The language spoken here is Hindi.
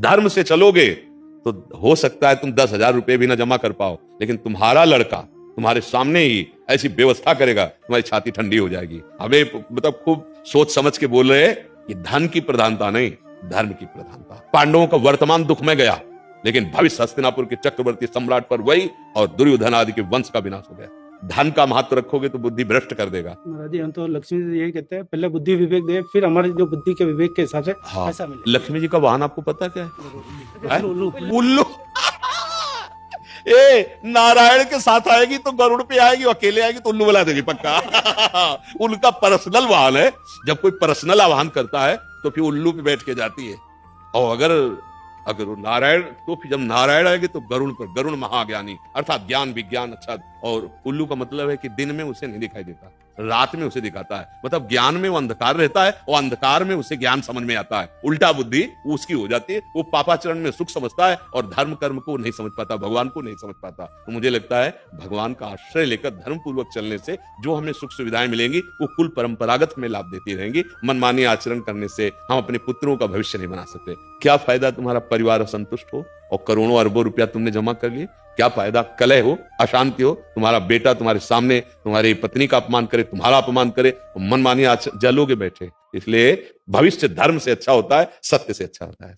धर्म से चलोगे तो हो सकता है तुम 10,000 रुपए भी ना जमा कर पाओ, लेकिन तुम्हारा लड़का तुम्हारे सामने ही ऐसी व्यवस्था करेगा, तुम्हारी छाती ठंडी हो जाएगी। हमें मतलब खूब सोच समझ के बोल रहे कि धन की प्रधानता नहीं, धर्म की प्रधानता। पांडवों का वर्तमान दुख में गया, लेकिन भविष्य हस्तिनापुर के चक्रवर्ती सम्राट पर वही और दुर्योधन आदि के वंश का विनाश हो गया। धन का महत्व रखोगे तो बुद्धि भ्रष्ट कर देगा। महाराज जी, हम तो लक्ष्मी जी यही कहते हैं, पहले बुद्धि विवेक दे, फिर हमारी जो बुद्धि के विवेक के हिसाब से हाँ, पैसा मिले। लक्ष्मी जी का वाहन आपको पता क्या है? उल्लू। उल्लू। ए नारायण के साथ आएगी तो गरुड़ पे आएगी, अकेले आएगी तो उल्लू बुला देगी पक्का। उनका पर्सनल वाहन है। जब कोई पर्सनल आह्वान करता है तो फिर उल्लू पे बैठ के जाती है। और अगर वो नारायण, तो फिर जब नारायण आएंगे तो गरुड़ पर, गरुड़ महाज्ञानी अर्थात ज्ञान विज्ञान अच्छा। और उल्लू का मतलब है कि दिन में उसे नहीं दिखाई देता, रात में उसे दिखाता है। मतलब ज्ञान में वो अंधकार रहता है और अंधकार में उसे ज्ञान समझ में आता है। उल्टा बुद्धि उसकी हो जाती है। वो पापाचरण में सुख समझता है और धर्म कर्म को नहीं समझ पाता, भगवान को नहीं समझ पाता। तो मुझे लगता है भगवान का आश्रय लेकर धर्म पूर्वक चलने से जो हमें सुख सुविधाएं मिलेंगी वो कुल परंपरागत में लाभ देती रहेंगी। मनमानी आचरण करने से हम अपने पुत्रों का भविष्य नहीं बना सकते। क्या फायदा तुम्हारा परिवार असंतुष्ट हो और करोड़ों अरबों रुपया तुमने जमा कर लिए? क्या फायदा? कलह हो, अशांति हो, तुम्हारा बेटा तुम्हारे सामने तुम्हारी पत्नी का अपमान करे, तुम्हारा अपमान करे, मनमानी जलोगे बैठे। इसलिए भविष्य धर्म से अच्छा होता है, सत्य से अच्छा होता है।